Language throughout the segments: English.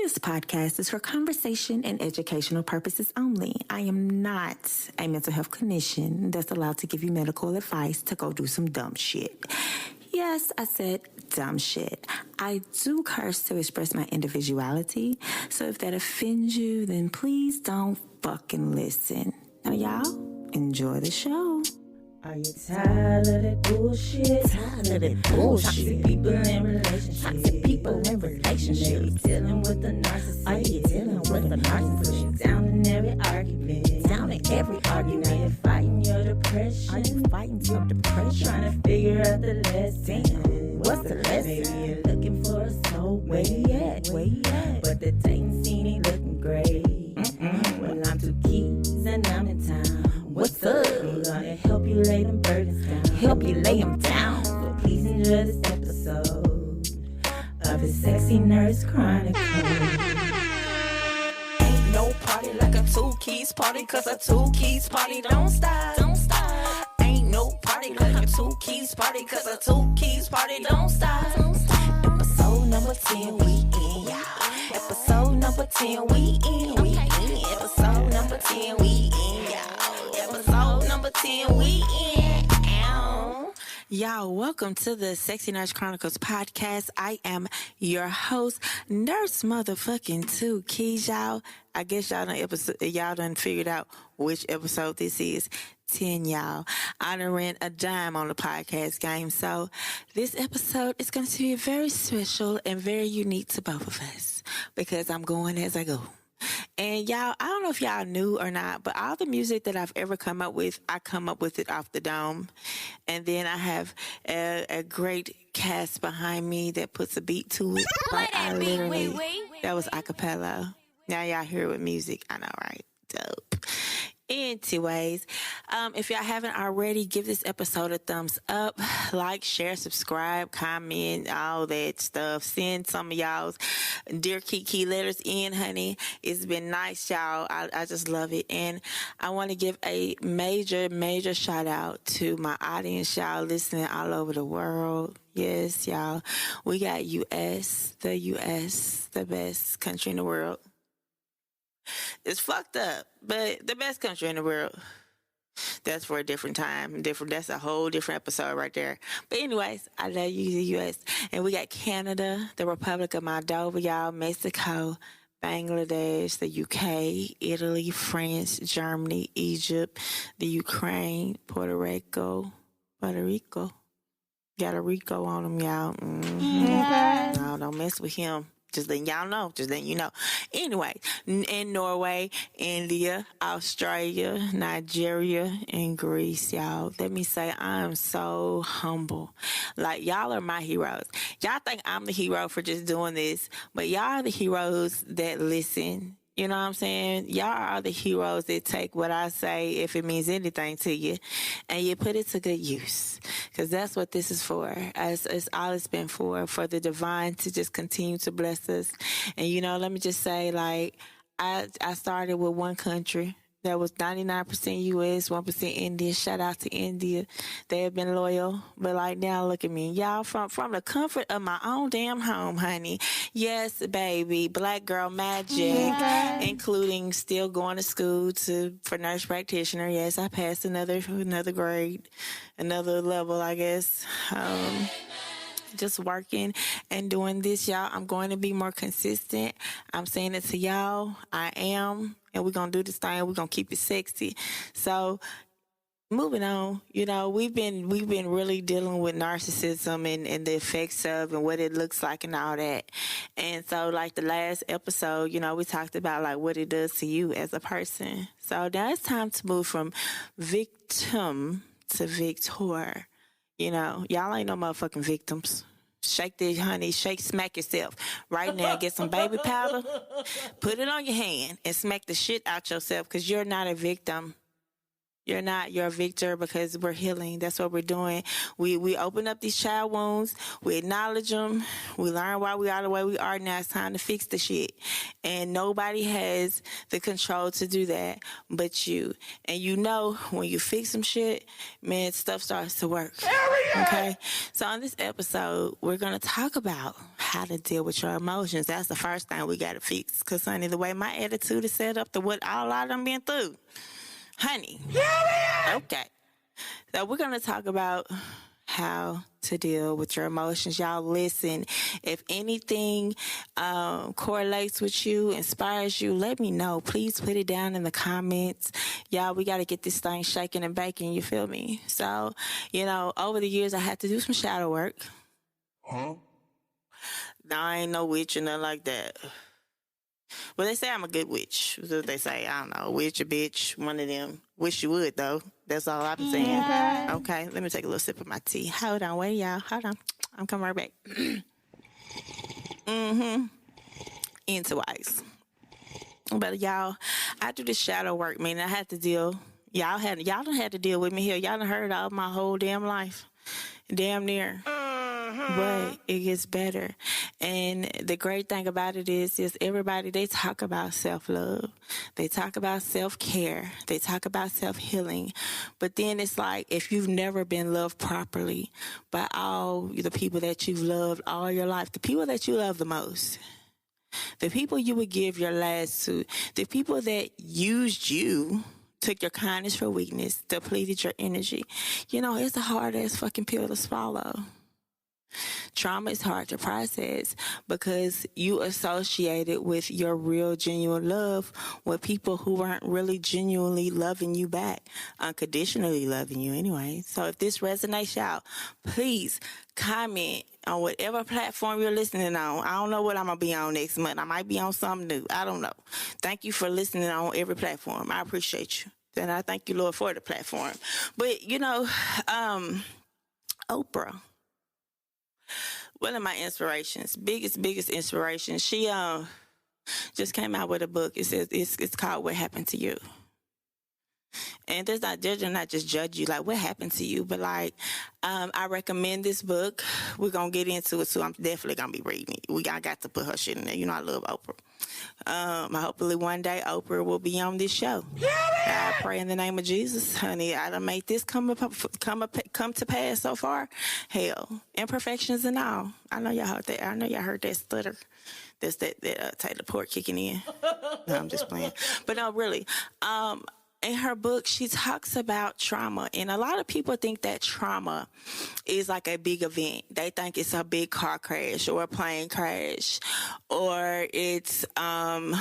This podcast is for conversation and educational purposes only. I am not a mental health clinician that's allowed to give you medical advice to go do some dumb shit. Yes, I said dumb shit. I do curse to express my individuality, so if that offends you, then please don't fucking listen. Now, y'all, enjoy the show. Are you tired of that bullshit? Toxic people in relationships. They be dealing with the narcissist. Are you dealing with the narcissist? Push you down in every argument. Now you're fighting your depression. Are you fighting your depression? Trying to figure out the lesson. What's the lesson? Maybe you're looking for a soul. Where you at? But the dating scene ain't looking great. Well, I'm two keys and I'm in town. What's up? I'm gonna help you lay them burdens down. So please enjoy this episode of the Sexy Nurse Chronicles. Ain't no party like a two keys party, cause a two keys party don't stop. Ain't no party like a two keys party, cause a two keys party don't stop. Episode number 10, we in, y'all. Episode number 10, we in. Episode number 10, we in, y'all. Episode number 10, we in. Ow. Y'all, welcome to the Sexy Nurse Chronicles podcast. I am your host, Nurse Motherfucking 2 Keys, y'all. I guess y'all done figured out which episode this is. 10, y'all. I done ran a dime on the podcast game, so this episode is going to be very special and very unique to both of us because I'm going as I go. And y'all, I don't know if y'all knew or not, but all the music that I've ever come up with, I come up with it off the dome. And then I have a great cast behind me that puts a beat to it. That was a cappella. Now y'all hear it with music. I know, right? Dope. Anyways, if y'all haven't already, give this episode a thumbs up, like, share, subscribe, comment, all that stuff. Send some of y'all's Dear Kiki letters in, honey. It's been nice, y'all. I just love it. And I want to give a major shout out to my audience, y'all listening all over the world. Yes, y'all. We got the US, the best country in the world. It's fucked up, but the best country in the world. That's for a different time. That's a whole different episode right there. But anyways, I love you, the U.S. And we got Canada, the Republic of Moldova, y'all, Mexico, Bangladesh, the U.K., Italy, France, Germany, Egypt, the Ukraine, Puerto Rico. Got a Rico on them, y'all. Mm-hmm. No, don't mess with him. Just letting y'all know. Just letting you know. Anyway, in Norway, India, Australia, Nigeria, and Greece, y'all. Let me say, I am so humble. Like, y'all are my heroes. Y'all think I'm the hero for just doing this, but y'all are the heroes that listen. You know what I'm saying? Y'all are the heroes that take what I say, if it means anything to you, and you put it to good use. Because that's what this is for. It's all it's been for the divine to just continue to bless us. And, you know, let me just say, like, I started with one country that was 99% U.S., 1% India. Shout out to India. They have been loyal. But like now, look at me. Y'all, from the comfort of my own damn home, honey. Yes, baby. Black girl magic. Including still going to school for nurse practitioner. Yes, I passed another grade, another level, I guess. Just working and doing this, y'all. I'm going to be more consistent. I'm saying it to y'all. I am. And we're going to do this thing. We're going to keep it sexy. So, moving on, you know, we've been really dealing with narcissism and the effects of and what it looks like and all that. And so, like the last episode, you know, we talked about, like, what it does to you as a person. So, now it's time to move from victim to victor. You know, y'all ain't no motherfucking victims. Shake this, honey. Smack yourself. Right now, get some baby powder, put it on your hand, and smack the shit out yourself because you're not a victim. You're not. You're a victor because we're healing. That's what we're doing. We open up these child wounds. We acknowledge them. We learn why we are the way we are. Now it's time to fix the shit. And nobody has the control to do that but you. And you know when you fix some shit, man, stuff starts to work. Okay? So on this episode, we're going to talk about how to deal with your emotions. That's the first thing we got to fix. Because, honey, the way my attitude is set up to what all I done been through. Honey. Okay. So we're going to talk about how to deal with your emotions. Y'all listen. If anything correlates with you, inspires you, let me know. Please put it down in the comments. Y'all, we got to get this thing shaking and baking. You feel me? So, over the years, I had to do some shadow work. Huh? No, I ain't no witch or nothing like that. Well, they say I'm a good witch. That's what they say. I don't know. Witch or bitch. One of them. Wish you would, though. That's all I'm saying. Yeah. Okay. Let me take a little sip of my tea. Hold on. Wait, y'all. Hold on. I'm coming right back. Into ice. But, y'all, I do this shadow work, man. I had to deal. Y'all done had to deal with me here. Y'all done heard all my whole damn life. Damn near. But it gets better. And the great thing about it is everybody, they talk about self-love. They talk about self-care. They talk about self-healing. But then it's like, if you've never been loved properly by all the people that you've loved all your life, the people that you love the most, the people you would give your last to, the people that used you, took your kindness for weakness, depleted your energy. It's a hard-ass fucking pill to swallow. Trauma is hard to process because you associated with your real, genuine love with people who weren't really genuinely loving you back, unconditionally loving you anyway. So if this resonates, y'all, please comment on whatever platform you're listening on. I don't know what I'm going to be on next month. I might be on something new. I don't know. Thank you for listening on every platform. I appreciate you. And I thank you, Lord, for the platform. But, Oprah, one of my inspirations, biggest inspiration, she just came out with a book. It says it's called What Happened to You. And they're not just judge you like what happened to you, but like I recommend this book. We're gonna get into it, so I'm definitely gonna be reading it. I got to put her shit in there. I love Oprah. Hopefully one day Oprah will be on this show. I pray in the name of Jesus, honey. I done made this come to pass so far. Hell, imperfections and all. I know y'all heard that. I know y'all heard that stutter. That's that Taylor Port kicking in. No, I'm just playing. But no, really. In her book, she talks about trauma, and a lot of people think that trauma is like a big event. They think it's a big car crash or a plane crash, or it's a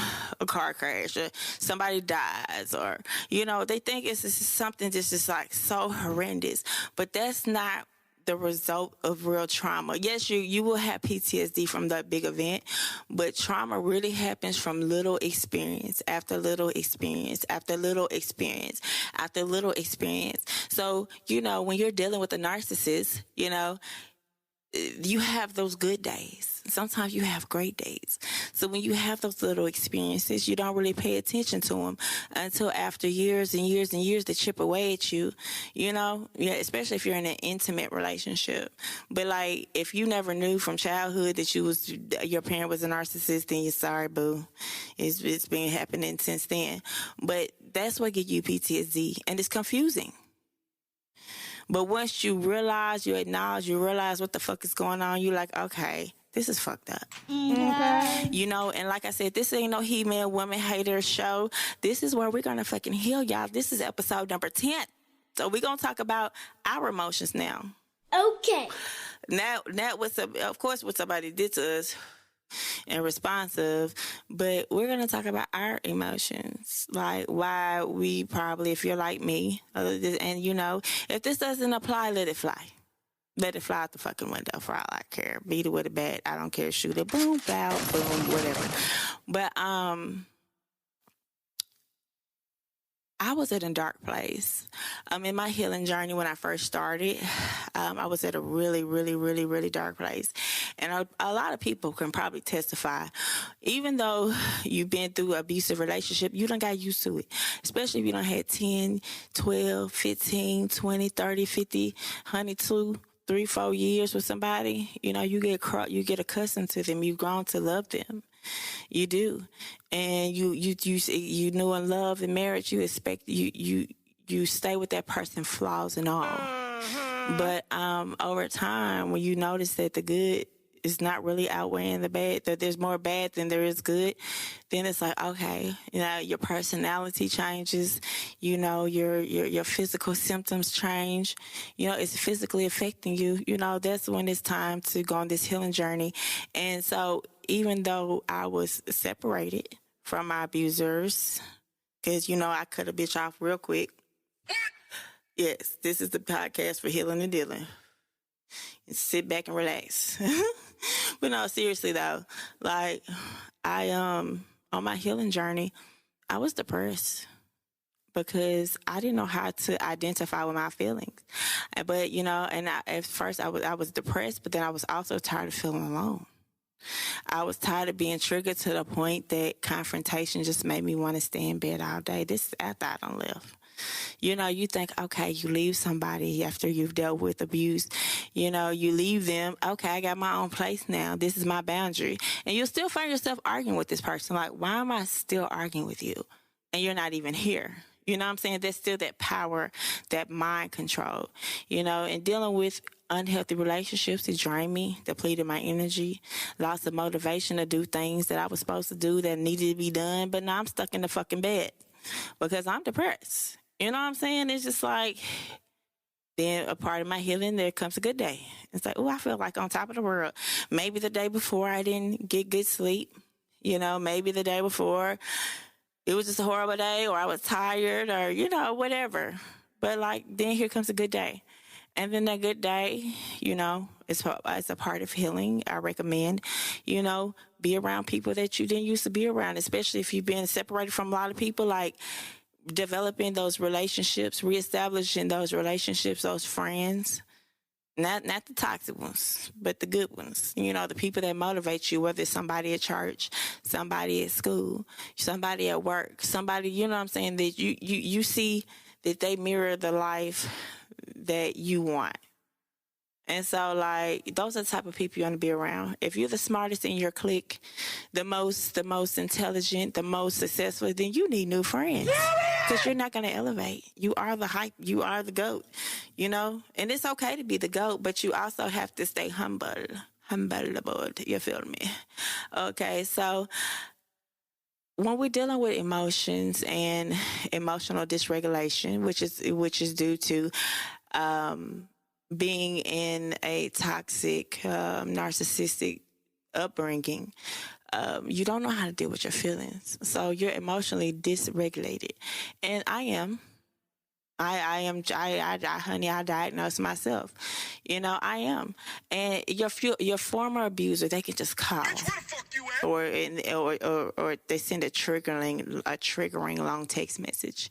car crash, or somebody dies, or they think it's just something that's just like so horrendous. But that's not the result of real trauma. Yes, you will have PTSD from that big event, but trauma really happens from little experience after little experience after little experience after little experience. So, when you're dealing with a narcissist, you have those good days. Sometimes you have great days. So when you have those little experiences, you don't really pay attention to them until after years and years and years they chip away at you, especially if you're in an intimate relationship. But like, if you never knew from childhood that your parent was a narcissist, then you're sorry, boo. It's been happening since then. But that's what gives you PTSD, and it's confusing. But once you realize, you acknowledge, you realize what the fuck is going on, you're like, okay, this is fucked up. Okay. And like I said, this ain't no he-man, woman hater show. This is where we're going to fucking heal, y'all. This is episode number 10. So we're going to talk about our emotions now. Okay. Now, of course, what somebody did to us and responsive, but we're going to talk about our emotions, like why we probably, if you're like me, and if this doesn't apply, let it fly out the fucking window for all I care. Beat it with a bat, I don't care. Shoot it, boom, bow, boom, whatever. But I was at a dark place. In my healing journey when I first started, I was at a really, really, really, really dark place. And a lot of people can probably testify. Even though you've been through an abusive relationship, you done got used to it. Especially if you done had 10, 12, 15, 20, 30, 50, 102, 3, 4 years with somebody. You get accustomed to them. You've grown to love them. You do. And you knew in love and marriage, you expect you stay with that person, flaws and all. But over time, when you notice that the good is not really outweighing the bad, that there's more bad than there is good, then it's like, okay, your personality changes, your physical symptoms change, it's physically affecting you, that's when it's time to go on this healing journey. And so even though I was separated from my abusers, because, I cut a bitch off real quick. Yes, this is the podcast for healing and dealing. And sit back and relax. But no, seriously though, like on my healing journey, I was depressed because I didn't know how to identify with my feelings. But, at first I was depressed, but then I was also tired of feeling alone. I was tired of being triggered to the point that confrontation just made me want to stay in bed all day. This is after I done left. You think, okay, you leave somebody after you've dealt with abuse. You leave them. Okay, I got my own place now. This is my boundary. And you'll still find yourself arguing with this person. Like, why am I still arguing with you? And you're not even here. You know what I'm saying? There's still that power, that mind control, and dealing with unhealthy relationships that drained me, depleted my energy, lost the motivation to do things that I was supposed to do that needed to be done. But now I'm stuck in the fucking bed because I'm depressed. You know what I'm saying? It's just like, then a part of my healing, there comes a good day. It's like, oh, I feel like on top of the world. Maybe the day before I didn't get good sleep. Maybe the day before it was just a horrible day, or I was tired, or, whatever. But then here comes a good day. And then that good day, it's a part of healing. I recommend, be around people that you didn't used to be around, especially if you've been separated from a lot of people, developing those relationships, reestablishing those relationships, those friends, not the toxic ones, but the good ones. The people that motivate you, whether it's somebody at church, somebody at school, somebody at work, somebody, that you see that they mirror the life that you want. And so, those are the type of people you want to be around. If you're the smartest in your clique, the most intelligent, the most successful, then you need new friends. Because you're not going to elevate. You are the hype. You are the GOAT, And it's okay to be the GOAT, but you also have to stay humbleable. You feel me? Okay, so when we're dealing with emotions and emotional dysregulation, which is due to being in a toxic, narcissistic upbringing, you don't know how to deal with your feelings. So you're emotionally dysregulated. And I am. Honey, I diagnosed myself. I am. And your former abuser, they can just call, or they send a triggering long text message.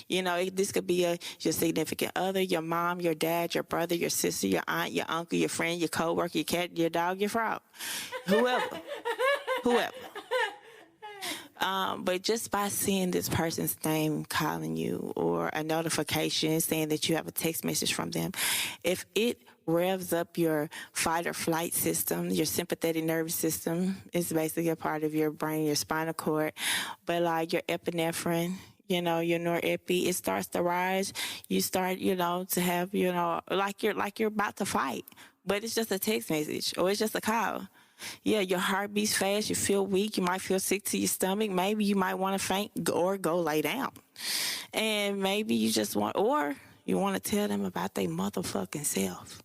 This could be your significant other, your mom, your dad, your brother, your sister, your aunt, your uncle, your friend, your coworker, your cat, your dog, your frog, whoever. But just by seeing this person's name calling you, or a notification saying that you have a text message from them, if it revs up your fight or flight system, your sympathetic nervous system is basically a part of your brain, your spinal cord, but your epinephrine, your norepi, it starts to rise. You start, to have, like you're about to fight, but it's just a text message or it's just a call. Yeah, your heart beats fast, you feel weak, you might feel sick to your stomach, maybe you might want to faint or go lay down. And maybe you just want, or you want to tell them about their motherfucking self.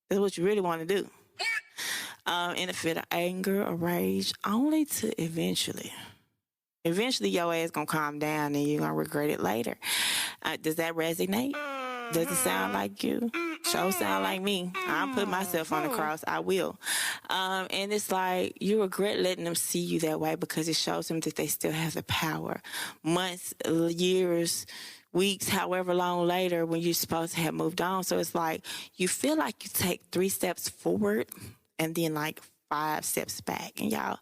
That's what you really want to do. In a fit of anger or rage, only to eventually your ass gonna calm down and you're gonna regret it later. Does that resonate? Does it sound like you? Sure sound like me. I'll put myself on the cross. I will. And it's like you regret letting them see you that way because it shows them that they still have the power. Months, years, weeks, however long later, when you're supposed to have moved on. So it's like you feel like you take 3 steps forward and then like 5 steps back. And y'all,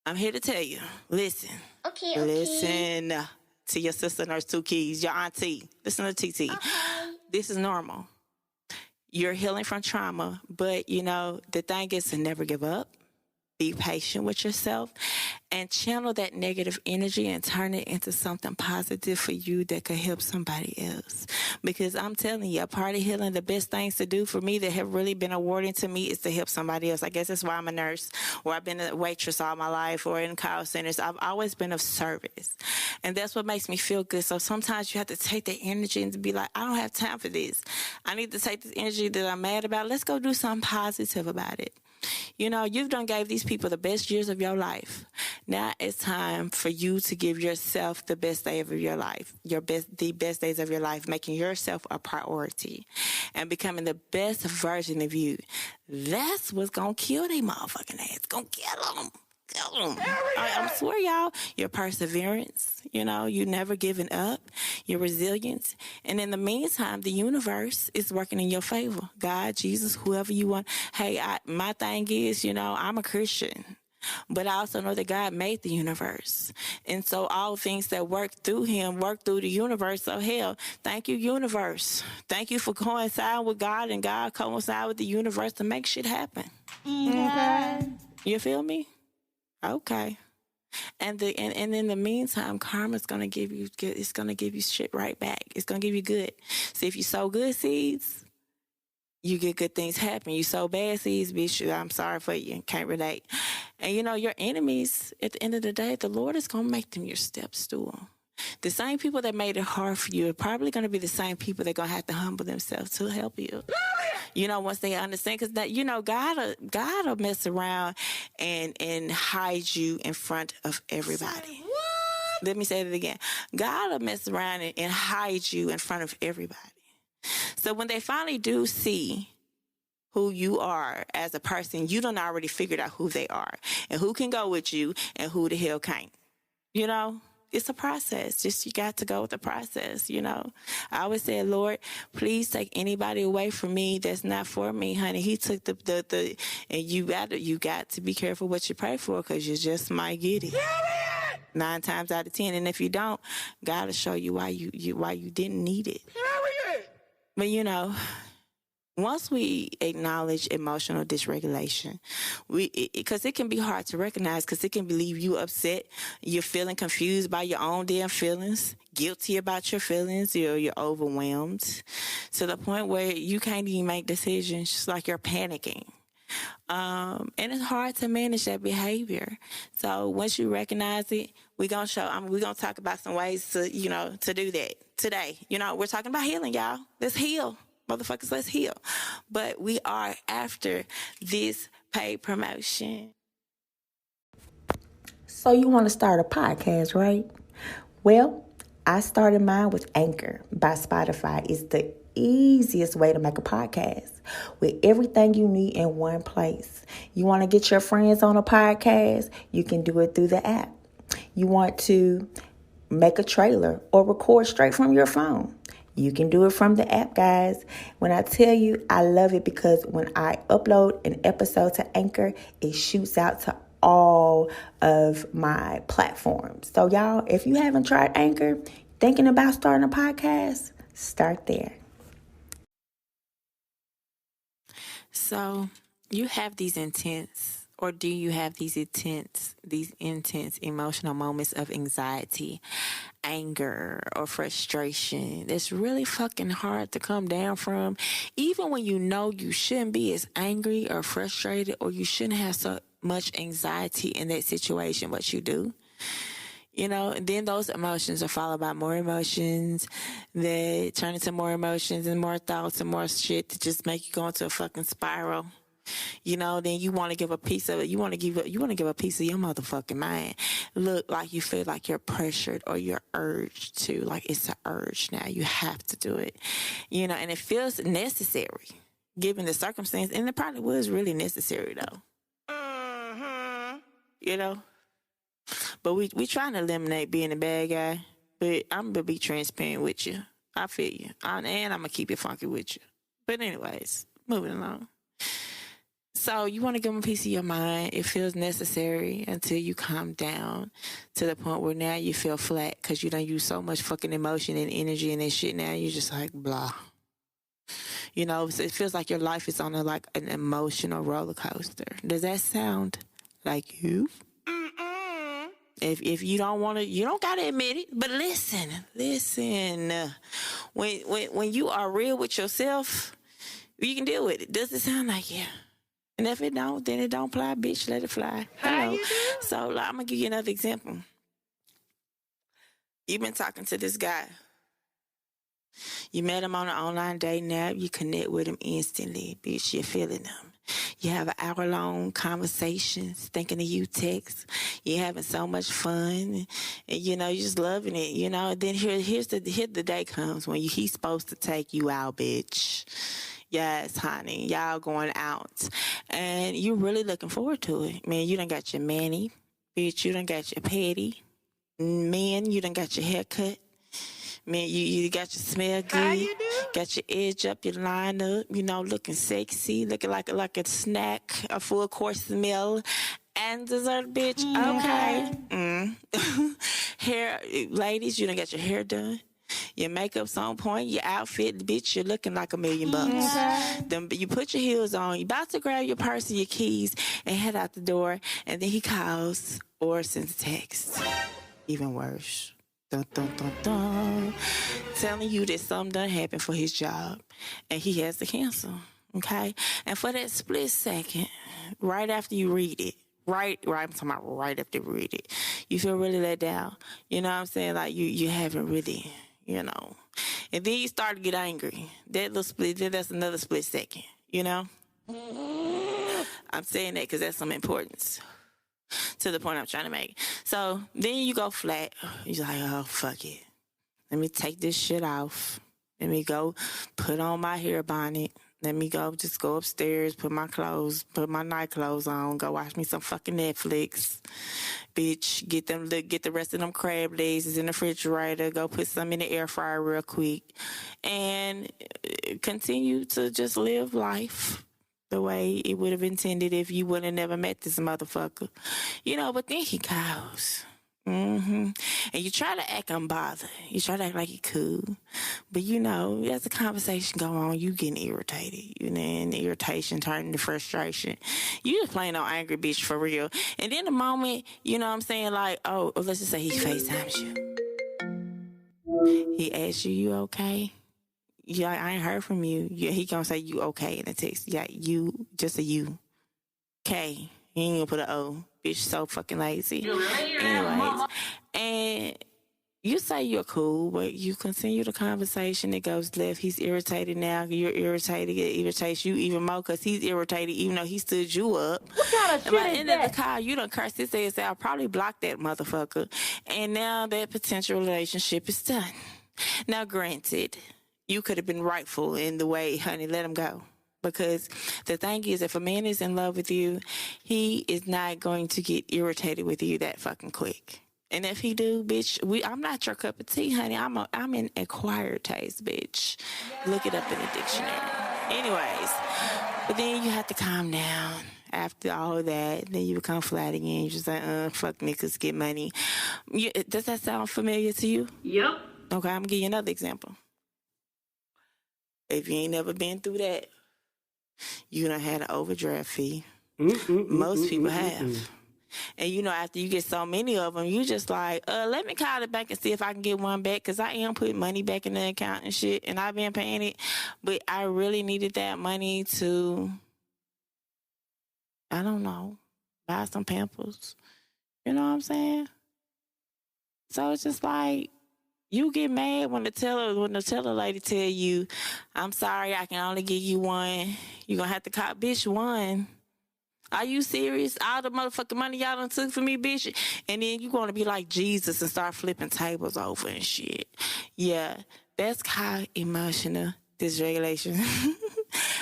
I'm here to tell you, listen. Okay. Listen to your sister Nurse Two Keys, your auntie. Listen to TT. Okay. This is normal. You're healing from trauma, but you know, the thing is to never give up. Be patient with yourself and channel that negative energy and turn it into something positive for you that could help somebody else. Because I'm telling you, a part of healing, the best things to do for me that have really been awarding to me is to help somebody else. I guess that's why I'm a nurse, or I've been a waitress all my life, or in call centers. I've always been of service. And that's what makes me feel good. So sometimes you have to take that energy and be like, I don't have time for this. I need to take this energy that I'm mad about. Let's go do something positive about it. You know, you've done gave these people the best years of your life. Now it's time for you to give yourself the best day of your life, the best days of your life, making yourself a priority and becoming the best version of you. That's what's going to kill they motherfucking ass. Going to kill them. I swear, y'all, your perseverance, you know, you never giving up, your resilience. And in the meantime, the universe is working in your favor. God, Jesus, whoever you want. Hey, my thing is, you know, I'm a Christian, but I also know that God made the universe. And so all things that work through him work through the universe. So hell, thank you, universe. Thank you for coinciding with God and God coincide with the universe to make shit happen. Okay. You feel me? Okay. And in the meantime, karma's gonna give you good. It's gonna give you shit right back. It's gonna give you good. So if you sow good seeds, you get good things happen. You sow bad seeds, bitch, I'm sorry for you. Can't relate. And you know, your enemies, at the end of the day, the Lord is gonna make them your step stool. The same people that made it hard for you are probably gonna be the same people that gonna have to humble themselves to help you. You know, once they understand, because that, you know, God'll mess around and hide you in front of everybody. Let me say that again. God'll mess around and hide you in front of everybody. So when they finally do see who you are as a person, you done already figured out who they are and who can go with you and who the hell can't. You know? It's a process. Just you got to go with the process, you know. I always say, Lord, please take anybody away from me that's not for me, honey. He took the and you got to be careful what you pray for, because you just might get it. 9 times out of 10, and if you don't, God will show you why you didn't need it. But you know, once we acknowledge emotional dysregulation, because it can be hard to recognize, because it can leave you upset. You're feeling confused by your own damn feelings, guilty about your feelings, you're overwhelmed to the point where you can't even make decisions, just like you're panicking. And it's hard to manage that behavior. So once you recognize it, we're gonna talk about some ways to, you know, to do that today. You know, we're talking about healing, y'all. Let's heal. Motherfuckers, let's heal. But we are after this paid promotion. So you want to start a podcast, right? Well, I started mine with Anchor by Spotify. It's the easiest way to make a podcast with everything you need in one place. You want to get your friends on a podcast? You can do it through the app. You want to make a trailer or record straight from your phone? You can do it from the app, guys. When I tell you, I love it because when I upload an episode to Anchor, it shoots out to all of my platforms. So y'all, if you haven't tried Anchor, thinking about starting a podcast, start there. So you have these intense, or do you have these intense emotional moments of anxiety, anger, or frustration? It's really fucking hard to come down from, even when you know you shouldn't be as angry or frustrated, or you shouldn't have so much anxiety in that situation, but you do. You know, and then those emotions are followed by more emotions that turn into more emotions and more thoughts and more shit to just make you go into a fucking spiral. You know, then you want to give a piece of it. You want to give a piece of your motherfucking mind. Look like you feel like you're pressured or you're urged to. Like it's an urge now. You have to do it. You know, and it feels necessary given the circumstance. And it probably was really necessary though. You know? But we trying to eliminate being a bad guy. But I'm gonna be transparent with you. I feel you. And I'm gonna keep it funky with you. But anyways, moving along. So you want to give them a piece of your mind. It feels necessary until you calm down to the point where now you feel flat because you done use so much fucking emotion and energy and that shit. Now you're just like blah. You know, so it feels like your life is on an emotional roller coaster. Does that sound like you? If you don't want to, you don't gotta admit it. But listen. When you are real with yourself, you can deal with it. Does it sound like you? And if it don't, then it don't fly, bitch. Let it fly. How you do? So I'm gonna give you another example. You've been talking to this guy. You met him on an online dating app. You connect with him instantly, bitch. You're feeling him. You have an hour-long conversations, thinking of you text. You're having so much fun, and you know you're just loving it. You know, and then here the day comes when he's supposed to take you out, bitch. Yes, honey, y'all going out, and you're really looking forward to it. Man, you done got your mani, bitch. You done got your petty. Man, you done got your haircut. Man, you got your smell good. How you do? Got your edge up, your line up, you know, looking sexy, looking like a snack, a full course meal, and dessert, bitch. Okay. Hair, ladies, you done got your hair done. Your makeup's on point, your outfit, bitch, you're looking like $1 million. Then you put your heels on, you about to grab your purse and your keys and head out the door, and then he calls or sends a text. Even worse. Dun, dun, dun, dun. Telling you that something done happened for his job and he has to cancel. Okay? And for that split second, right after you read it, right, I'm talking about right after you read it, you feel really let down. You know what I'm saying? Like you haven't really, you know. And then you start to get angry. That little split, that's another split second, you know? I'm saying that because that's some importance to the point I'm trying to make. So then you go flat. You're like, oh, fuck it. Let me take this shit off. Let me go put on my hair bonnet. Let me just go upstairs, put my night clothes on, go watch me some fucking Netflix. Bitch, get the rest of them crab legs in the refrigerator, go put some in the air fryer real quick, and continue to just live life the way it would have intended if you would have never met this motherfucker. You know, but then he calls. And you try to act unbothered. You try to act like you cool. But, you know, as the conversation go on, you getting irritated. You know, and the irritation turning to frustration. You just playing on angry bitch for real. And then the moment, you know what I'm saying, like, oh, let's just say he FaceTimes you. He asks you okay? Yeah, I ain't heard from you. Yeah, he gonna say you okay in the text. Yeah, you, just a you. Okay. He ain't gonna put an O. Bitch, so fucking lazy. Anyways, and you say you're cool, but you continue the conversation. It goes left. He's irritated now. You're irritated. It irritates you even more because he's irritated even though he stood you up. What kind of shit by the is end that? of the call, you done cursed his ass out. Probably blocked that motherfucker. And now that potential relationship is done. Now, granted, you could have been rightful in the way, honey, let him go. Because the thing is, if a man is in love with you, he is not going to get irritated with you that fucking quick. And if he do, bitch, I'm not your cup of tea, honey. I'm an acquired taste, bitch. Look it up in the dictionary. Anyways, but then you have to calm down. After all of that, then you become flat again. You're just like, fuck niggas, get money. Does that sound familiar to you? Yep. Okay, I'm going to give you another example. If you ain't never been through that, you done had an overdraft fee. Most people have. And, you know, after you get so many of them, you just like, let me call the bank and see if I can get one back because I am putting money back in the account and shit, and I've been paying it. But I really needed that money to, I don't know, buy some Pampers. You know what I'm saying? So it's just like, you get mad when the teller lady tell you, I'm sorry, I can only give you one. You're going to have to call, bitch, one. Are you serious? All the motherfucking money y'all done took from me, bitch? And then you going to be like Jesus and start flipping tables over and shit. Yeah, that's called emotional dysregulation.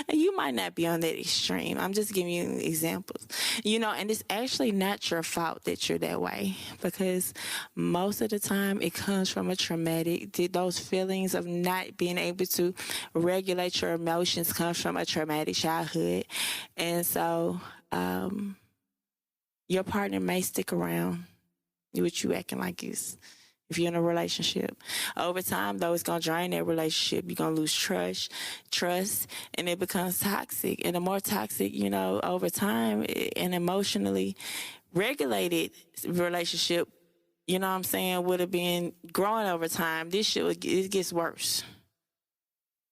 And you might not be on that extreme. I'm just giving you examples. And it's actually not your fault that you're that way, because most of the time it comes from a traumatic, those feelings of not being able to regulate your emotions comes from a traumatic childhood. And so your partner may stick around with you acting like this. If you're in a relationship, over time, though, it's going to drain that relationship. You're going to lose trust, and it becomes toxic. And the more toxic, over time, an emotionally regulated relationship, would have been growing over time. This shit, it gets worse.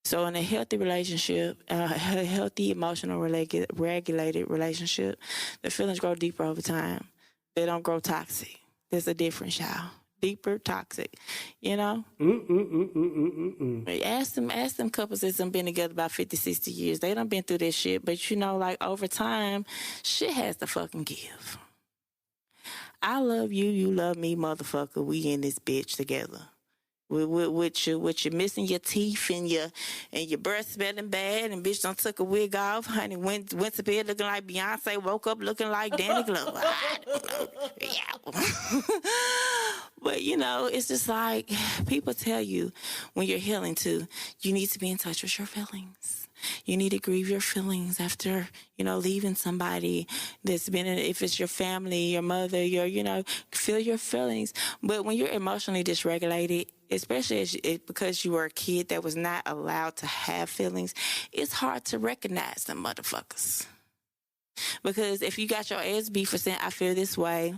So in a healthy relationship, a healthy emotional regulated relationship, the feelings grow deeper over time. They don't grow toxic. There's a difference, y'all. Deeper, toxic, Ask them couples that's done been together about 50, 60 years. They done been through this shit, but over time, shit has to fucking give. I love you, you love me, motherfucker. We in this bitch together. With you missing your teeth and your breath smelling bad, and bitch done took a wig off, honey, went to bed looking like Beyonce, woke up looking like Danny Glover. I don't know. Yeah. But it's just like people tell you when you're healing too, you need to be in touch with your feelings. You need to grieve your feelings after, leaving somebody that's been in, if it's your family, your mother, feel your feelings. But when you're emotionally dysregulated, especially because you were a kid that was not allowed to have feelings, it's hard to recognize them motherfuckers. Because if you got your ass beat for saying, I feel this way,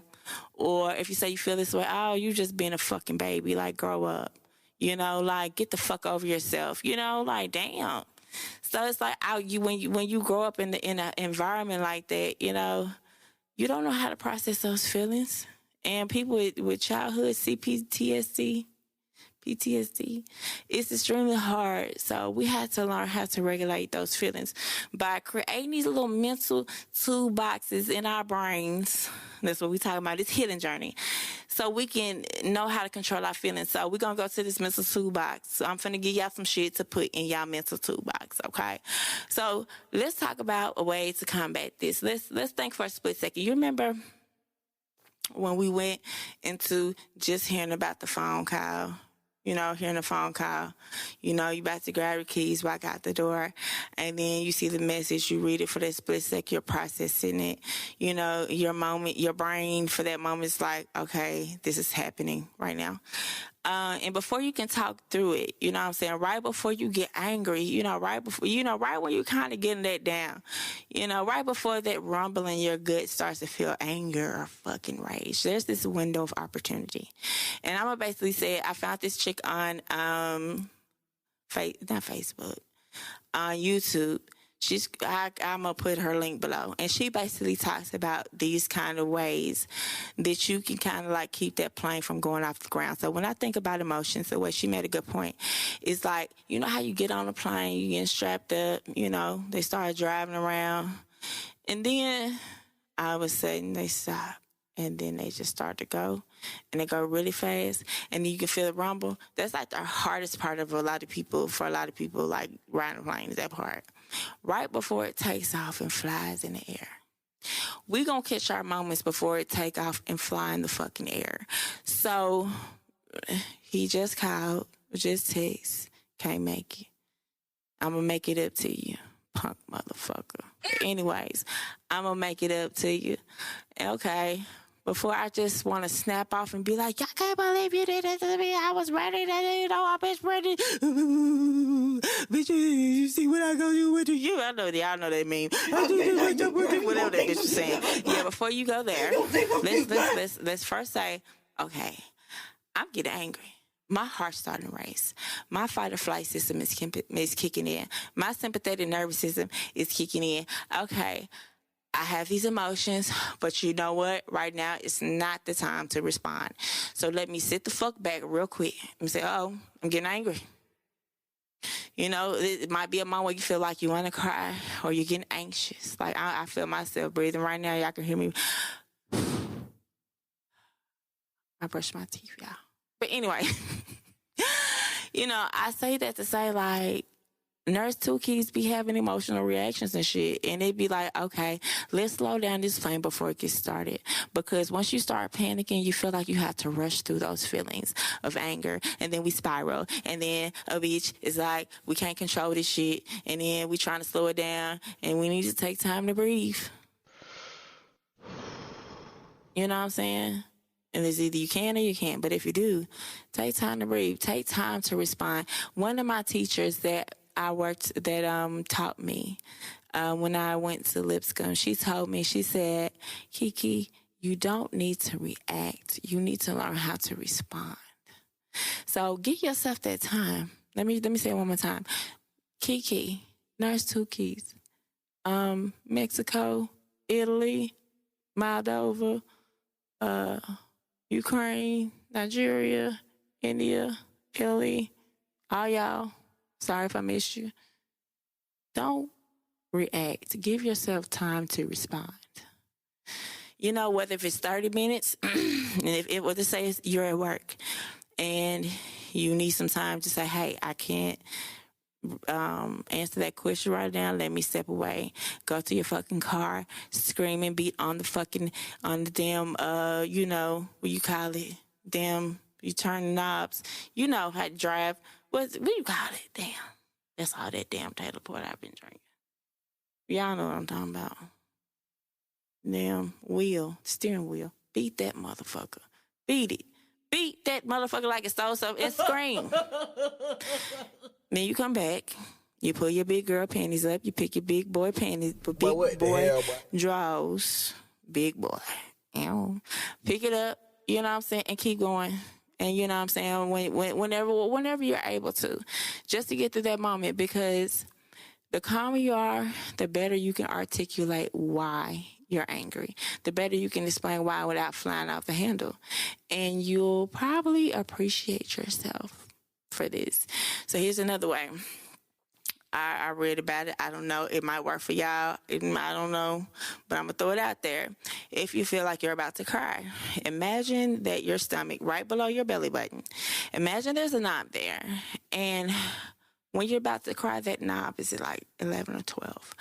or if you say you feel this way, oh, you just being a fucking baby, like grow up, get the fuck over yourself, damn. So it's like when you grow up in an environment like that, you don't know how to process those feelings. And people with childhood PTSD, it's extremely hard. So we had to learn how to regulate those feelings by creating these little mental toolboxes in our brains. That's what we talking about, this healing journey. So we can know how to control our feelings. So we're going to go to this mental toolbox. So I'm finna give y'all some shit to put in y'all mental toolbox, okay? So let's talk about a way to combat this. Let's think for a split second. You remember when we went into just hearing about the phone call? Hearing a phone call, you about to grab your keys, walk out the door, and then you see the message, you read it for that split second, you're processing it. Your brain for that moment is like, okay, this is happening right now. And before you can talk through it, you know what I'm saying? Right before you get angry, right when you're kind of getting that down, right before that rumble in your gut starts to feel anger or fucking rage, there's this window of opportunity. And I'm going to basically say, I found this chick on, not Facebook, on YouTube. I'm going to put her link below. And she basically talks about these kind of ways that you can kind of like keep that plane from going off the ground. So when I think about emotions, the way she made a good point, is like, how you get on a plane, you get strapped up, they start driving around. And then all of a sudden they stop. And then they just start to go, and they go really fast, and then you can feel the rumble. That's like the hardest part of for a lot of people, like riding a plane, is that part. Right before it takes off and flies in the air. We gonna catch our moments before it take off and fly in the fucking air. So he just called, just text, can't make it. I'm gonna make it up to you, punk motherfucker. Anyways, I'm gonna make it up to you. Okay. Before I just want to snap off and be like, I can't believe you did this to me. I was ready to, I was ready. Bitch, you see what I go do with you? I know y'all know that meme. Whatever that bitch was saying. Yeah, before you go there, let's first say, okay, I'm getting angry. My heart's starting to race. My fight or flight system is kicking in. My sympathetic nervous system is kicking in. Okay. I have these emotions, but you know what? Right now, it's not the time to respond. So let me sit the fuck back real quick and say, oh, I'm getting angry. It might be a moment where you feel like you want to cry or you're getting anxious. Like I feel myself breathing right now. Y'all can hear me. I brush my teeth, y'all. But anyway, I say that to say, like, Nurse Two Keys be having emotional reactions and shit. And it'd be like, okay, let's slow down this flame before it gets started. Because once you start panicking, you feel like you have to rush through those feelings of anger. And then we spiral. And then a bitch is like, we can't control this shit. And then we trying to slow it down. And we need to take time to breathe. You know what I'm saying? And it's either you can or you can't. But if you do, take time to breathe. Take time to respond. One of my teachers that taught me when I went to Lipscomb, she told me, she said, Kiki, you don't need to react. You need to learn how to respond. So give yourself that time. Let me say it one more time. Kiki, Nurse Two Keys, Mexico, Italy, Moldova, Ukraine, Nigeria, India, Italy, all y'all. Sorry if I missed you. Don't react. Give yourself time to respond. You know, whether if it's 30 minutes, and if it whether say you're at work and you need some time to say, hey, I can't answer that question right now. Let me step away. Go to your fucking car, scream and beat on the damn, you know, what you call it? Damn, you turn the knobs. You know how to drive. What do you call it? Damn. That's all that damn Taylor Port I've been drinking. Y'all know what I'm talking about. Damn steering wheel. Beat that motherfucker. Beat it. Beat that motherfucker like it stole something and scream. Then you come back. You pull your big girl panties up. You pick your big boy panties. Big boy drawers. Big boy. Pick it up. You know what I'm saying? And keep going. And you know what I'm saying? Whenever you're able to. Just to get through that moment. Because the calmer you are, the better you can articulate why you're angry. The better you can explain why without flying off the handle. And you'll probably appreciate yourself for this. So here's another way. I read about it. I don't know. It might work for y'all. I don't know. But I'm going to throw it out there. If you feel like you're about to cry, imagine that your stomach, right below your belly button, imagine there's a knob there. And when you're about to cry, that knob is at like 11 or 12.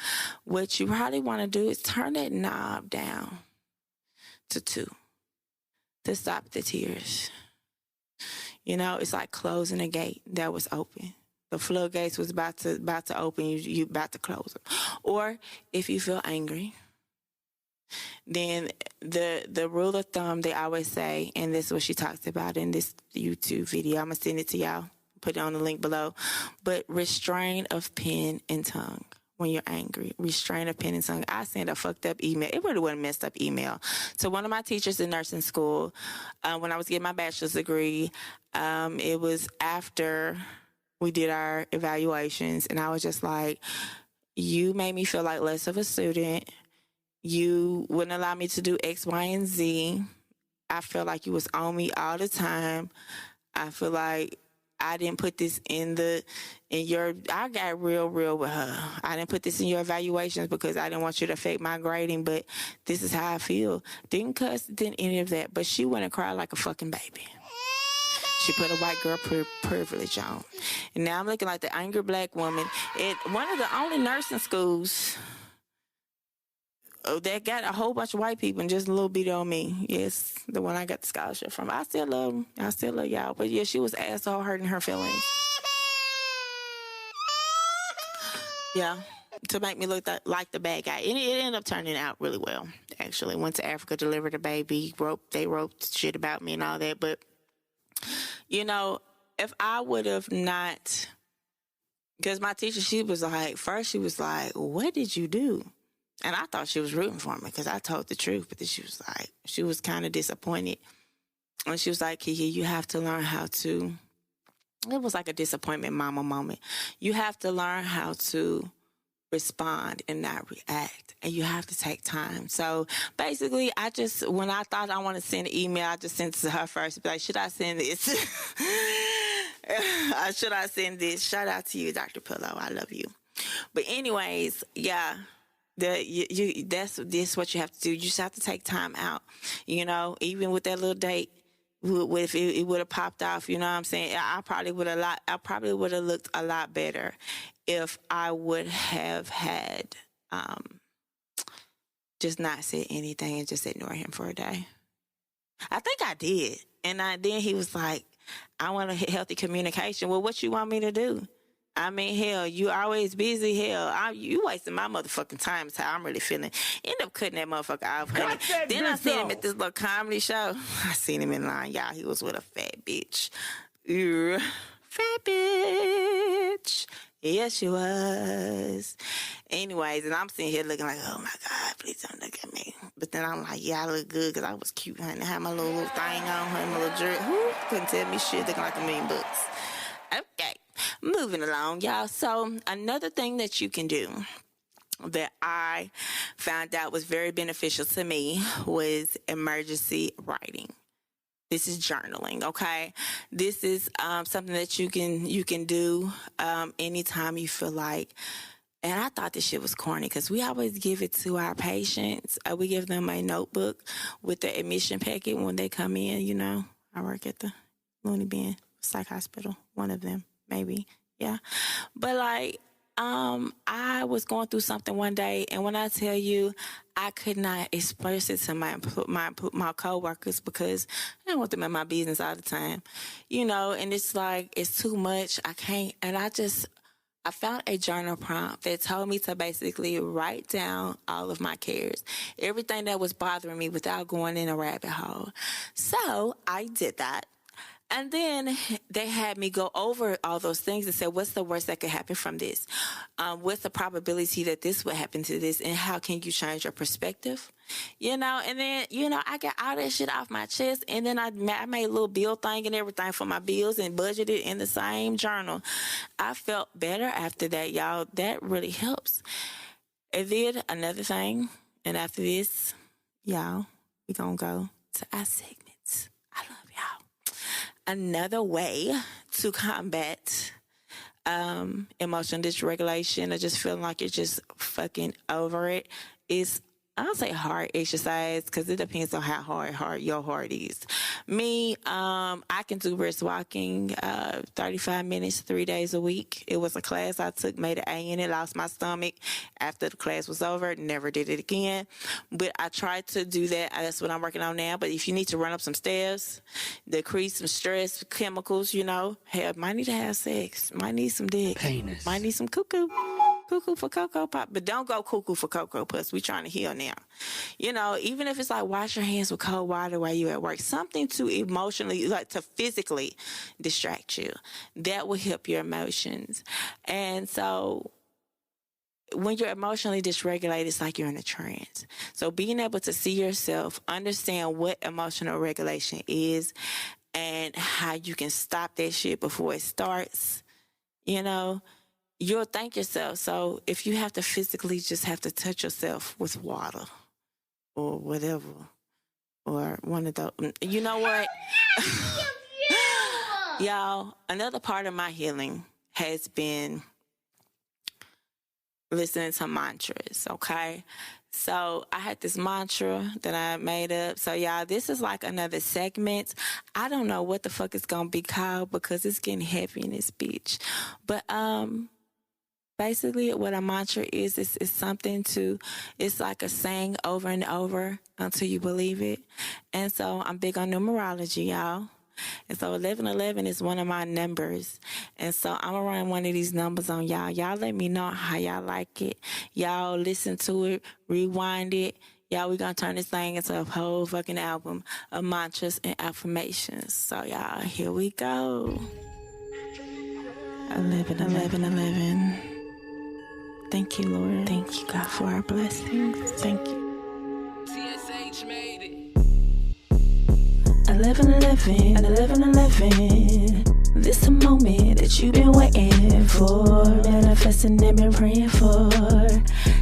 What you probably want to do is turn that knob down to 2 to stop the tears. You know, it's like closing a gate that was open. The floodgates was about to open. You about to close them. Or if you feel angry, then the rule of thumb they always say, and this is what she talks about in this YouTube video. I'm gonna send it to y'all. Put it on the link below. But restraint of pen and tongue when you're angry. Restraint of pen and tongue. I sent a fucked up email. It really wasn't a messed up email to one of my teachers in nursing school when I was getting my bachelor's degree. It was after we did our evaluations, and I was just like, you made me feel like less of a student. You wouldn't allow me to do X, Y, and Z. I felt like you was on me all the time. I feel like I didn't put this I got real with her. I didn't put this in your evaluations because I didn't want you to affect my grading, but this is how I feel. Didn't cuss, didn't any of that, but she went and cried like a fucking baby. She put a white girl privilege on. And now I'm looking like the angry black woman at one of the only nursing schools that got a whole bunch of white people and just a little bit on me. Yes, the one I got the scholarship from. I still love them. I still love y'all. But yeah, she was asshole hurting her feelings. Yeah, to make me look like the bad guy. And it ended up turning out really well, actually. Went to Africa, delivered a baby. They wrote shit about me and all that. But you know, if I would have not, because my teacher, she was like, what did you do? And I thought she was rooting for me because I told the truth. But then she was kind of disappointed. And she was like, Kiki, you have to learn how to, it was like a disappointment mama moment. You have to learn how to respond and not react. And you have to take time. So basically, when I thought I want to send an email, I just sent it to her first. Be like, should I send this? Should I send this? Shout out to you, Dr. Pillow. I love you. But anyways, yeah. This what you have to do. You just have to take time out. You know, even with that little date, if it would have popped off, you know what I'm saying? I probably would have looked a lot better if I would have had just not said anything and just ignore him for a day. I think I did. And then he was like, I want a healthy communication. Well, what you want me to do? I mean, hell, you always busy. Hell, you wasting my motherfucking time is how I'm really feeling. End up cutting that motherfucker off, honey. Then I seen him at this little comedy show. I seen him in line, y'all. He was with a fat bitch. Fat bitch. Yes, she was. Anyways, and I'm sitting here looking like, oh my God, please don't look at me. But then I'm like, yeah, I look good because I was cute, honey. I had my little thing on, honey, my little jerk. Who couldn't tell me shit looking like $1,000,000 bucks? Okay, moving along, y'all. So another thing that you can do that I found out was very beneficial to me was emergency writing. This is journaling, okay? This is something that you can do anytime you feel like. And I thought this shit was corny because we always give it to our patients. We give them a notebook with the admission packet when they come in. You know, I work at the Looney Bin Psych Hospital, one of them, maybe, yeah. But like, I was going through something one day, and when I tell you, I could not express it to my coworkers because I don't want them in my business all the time, you know. And it's like it's too much. I can't, and I found a journal prompt that told me to basically write down all of my cares, everything that was bothering me without going in a rabbit hole. So I did that. And then they had me go over all those things and say, what's the worst that could happen from this? What's the probability that this would happen to this? And how can you change your perspective? You know, and then, you know, I got all that shit off my chest. And then I made a little bill thing and everything for my bills and budgeted in the same journal. I felt better after that, y'all. That really helps. And then another thing, and after this, y'all, we're going to go to our segments. I love y'all. Another way to combat emotional dysregulation or just feeling like you're just fucking over it is, I don't say hard exercise because it depends on how hard your heart is. Me, I can do brisk walking 35 minutes, 3 days a week. It was a class I took, made an A in it, lost my stomach after the class was over, never did it again. But I tried to do that. That's what I'm working on now. But if you need to run up some stairs, decrease some stress chemicals, you know, might need to have sex, might need some dick, penis, might need some cuckoo for Cocoa Pop, but don't go cuckoo for Cocoa Puffs. We trying to heal now. You know, even if it's like wash your hands with cold water while you're at work, something to emotionally, like to physically distract you. That will help your emotions. And so when you're emotionally dysregulated, it's like you're in a trance. So being able to see yourself, understand what emotional regulation is and how you can stop that shit before it starts, you know, you'll thank yourself. So if you have to physically just have to touch yourself with water or whatever, or one of those, you know what? Y'all, another part of my healing has been listening to mantras, okay? So I had this mantra that I made up. So y'all, this is like another segment. I don't know what the fuck it's gonna be called because it's getting heavy in this bitch. But basically, what a mantra is something it's like a saying over and over until you believe it. And so I'm big on numerology, y'all. And so 1111 is one of my numbers. And so I'm going to run one of these numbers on y'all. Y'all let me know how y'all like it. Y'all listen to it, rewind it. Y'all, we're going to turn this thing into a whole fucking album of mantras and affirmations. So y'all, here we go. 11, 11, 11. Thank you, Lord. Thank you, God, for our blessings. Thank you. TSH made it. 11, 11, 11, 11. This a moment that you've been waiting for, manifesting and been praying for.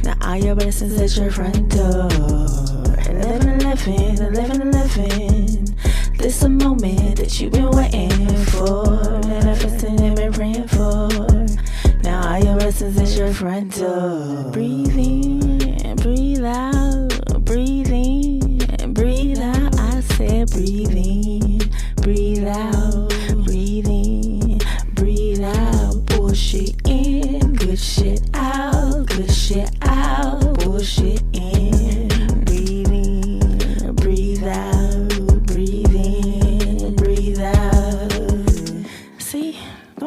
Now all your blessings at your front door. 11, 11, 11, 11. This a moment that you've been waiting for, manifesting and been praying for. Now all your blessings at your front door. Breathe in, breathe out, breathe in, breathe out. I said breathe in, breathe out, breathe in, breathe out. Bullshit in, good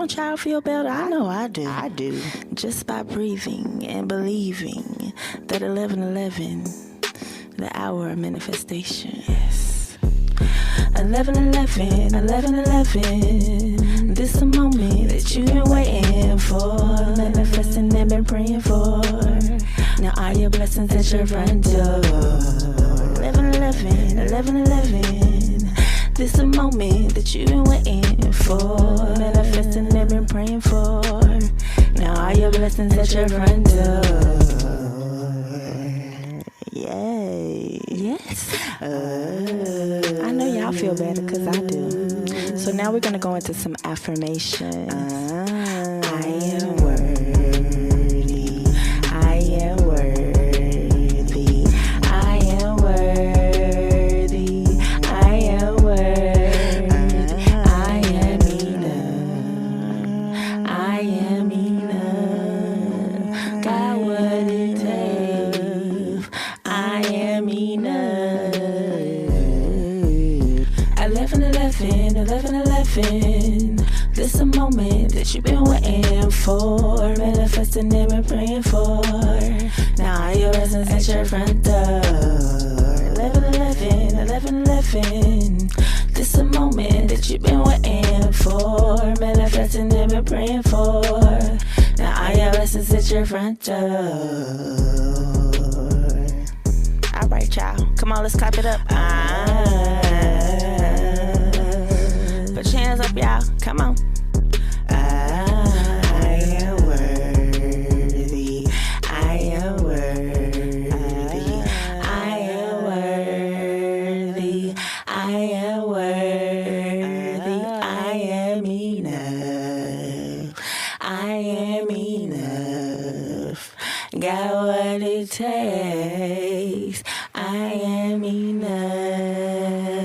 Don't y'all feel better? I know I do. I do. Just by breathing and believing that 11:11, the hour of manifestation. Yes. 11:11, 11:11. This a moment that you've been waiting for, manifesting and been praying for. Now all your blessings at your front door. 11:11, 11:11. This a moment that you've been waiting for, manifesting and been praying for. Now all your blessings at your front door. Yay. Yes. I know y'all feel better because I do. So now we're going to go into some affirmations. I am worthy. I am worthy. I am worthy. I am worthy. I am enough. I am enough. Got what it takes. I am enough. 11:11, 11:11. This a moment that you've been waiting for, manifesting and been praying for. Now all your blessings at your front door. 11:11, 11:11. This a moment that you've been waiting for, manifesting and been praying for. Now all your blessings at your front door. All right, y'all. Come on, let's clap it up. Put your hands up, y'all. Come on. I am worthy. I am worthy. I am worthy. I am worthy. I am enough. I am enough. Got what it takes. I am enough.